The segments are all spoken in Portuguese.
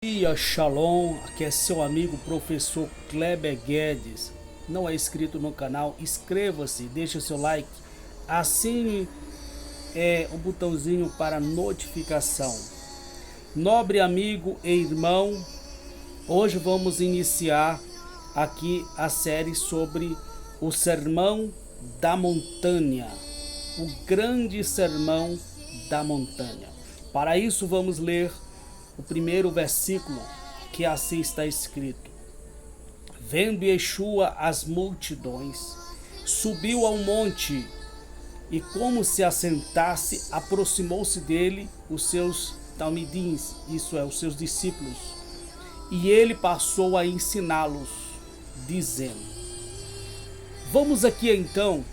Dia, Shalom, aqui é seu amigo professor Kleber Guedes. Não é inscrito no canal? Inscreva-se, deixe seu like, assine o botãozinho para notificação. Nobre amigo e irmão, hoje vamos iniciar aqui a série sobre o Sermão da Montanha, o grande Sermão da Montanha. Para isso vamos ler o primeiro versículo, que assim está escrito: Vendo Yeshua as multidões, subiu ao monte, e como se assentasse, aproximou-se dele os seus talmidins, isso é, os seus discípulos, e ele passou a ensiná-los, dizendo. Vamos aqui então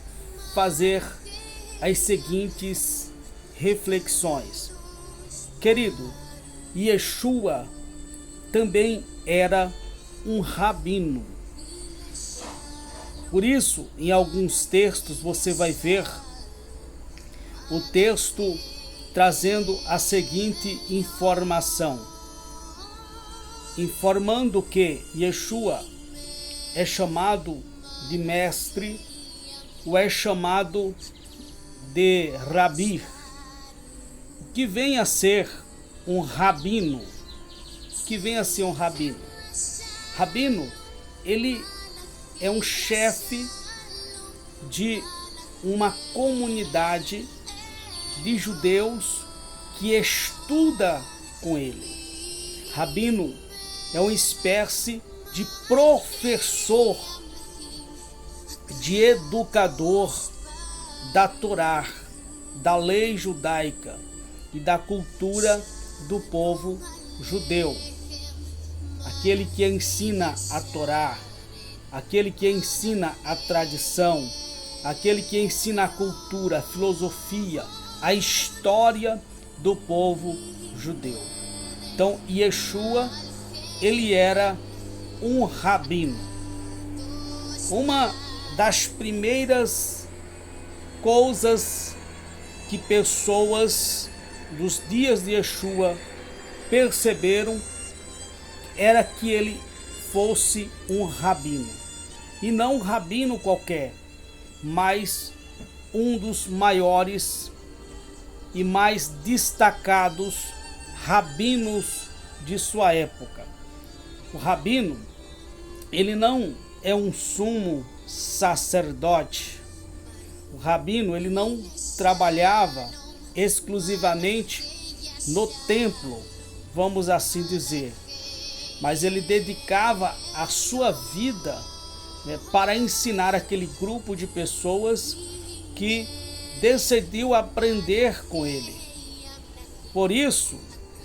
fazer as seguintes reflexões. Querido, Yeshua também era um rabino. Por isso, em alguns textos você vai ver o texto trazendo a seguinte informação, informando que Yeshua é chamado de mestre, ou é chamado de rabi, que vem a ser um rabino, Rabino, ele é um chefe de uma comunidade de judeus que estuda com ele. Rabino é uma espécie de professor, de educador da Torá, da lei judaica e da cultura do povo judeu. Aquele que ensina a Torá, aquele que ensina a tradição, aquele que ensina a cultura, a filosofia, a história do povo judeu. Então, Yeshua, ele era um rabino. Uma das primeiras coisas que pessoas dos dias de Yeshua perceberam era que ele fosse um rabino, e não um rabino qualquer, mas um dos maiores e mais destacados rabinos de sua época. O rabino, ele não é um sumo sacerdote. O rabino, ele não trabalhava exclusivamente no templo, vamos assim dizer, mas ele dedicava a sua vida, para ensinar aquele grupo de pessoas que decidiu aprender com ele. Por isso,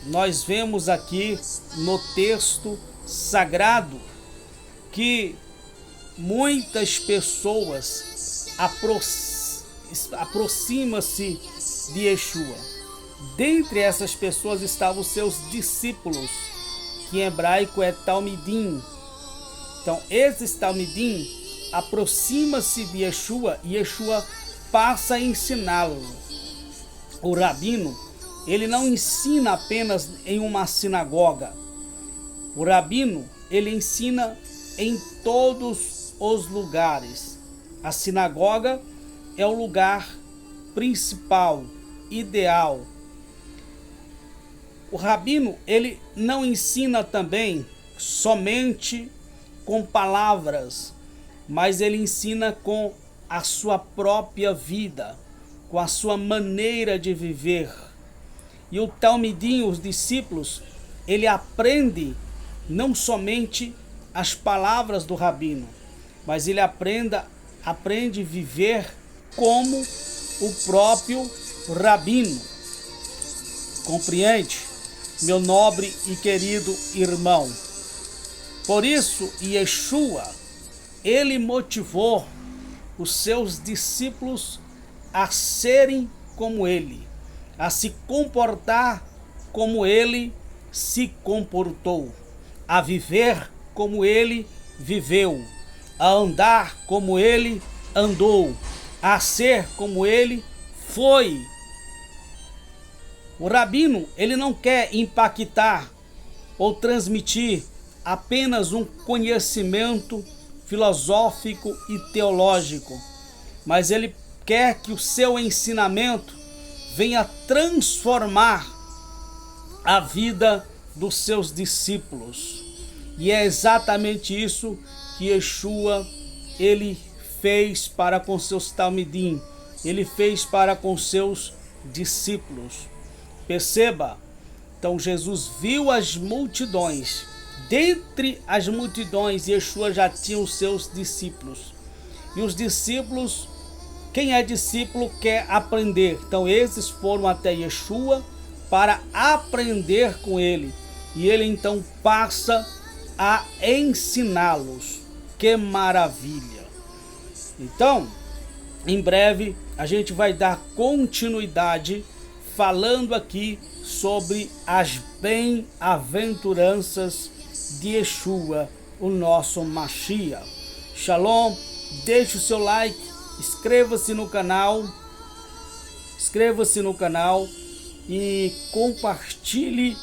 nós vemos aqui no texto sagrado que muitas pessoas aproximam-se de Yeshua. Dentre essas pessoas estavam os seus discípulos, que em hebraico é talmidim. Então, esses talmidim aproximam-se de Yeshua e Yeshua passa a ensiná-lo. O rabino, ele não ensina apenas em uma sinagoga. O rabino, ele ensina em todos os lugares. A sinagoga é o lugar principal, ideal. O rabino, ele não ensina também somente com palavras, mas ele ensina com a sua própria vida, com a sua maneira de viver. E o talmidim, os discípulos, ele aprende não somente as palavras do rabino, mas ele aprende a viver como o próprio rabino. Compreende, meu nobre e querido irmão? Por isso, Yeshua, ele motivou os seus discípulos a serem como ele, a se comportar como ele se comportou, a viver como ele viveu, a andar como ele andou, a ser como ele foi. O rabino, ele não quer impactar ou transmitir apenas um conhecimento filosófico e teológico, mas ele quer que o seu ensinamento venha transformar a vida dos seus discípulos. E é exatamente isso que Yeshua ele fez para com seus talmidim, ele fez para com seus discípulos. Perceba, então Jesus viu as multidões. Dentre as multidões, Yeshua já tinha os seus discípulos. E os discípulos, quem é discípulo quer aprender. Então esses foram até Yeshua para aprender com ele. E ele então passa a ensiná-los. Que maravilha! Então, em breve a gente vai dar continuidade falando aqui sobre as bem-aventuranças de Yeshua, o nosso Mashiach. Shalom, deixe o seu like, inscreva-se no canal e compartilhe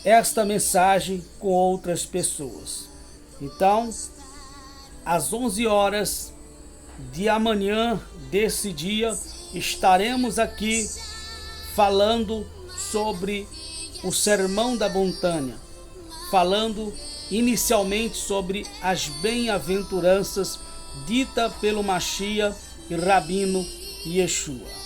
esta mensagem com outras pessoas. Então, às 11 horas de amanhã desse dia, estaremos aqui falando sobre o Sermão da Montanha, falando inicialmente sobre as bem-aventuranças dita pelo Mashiach e Rabino Yeshua.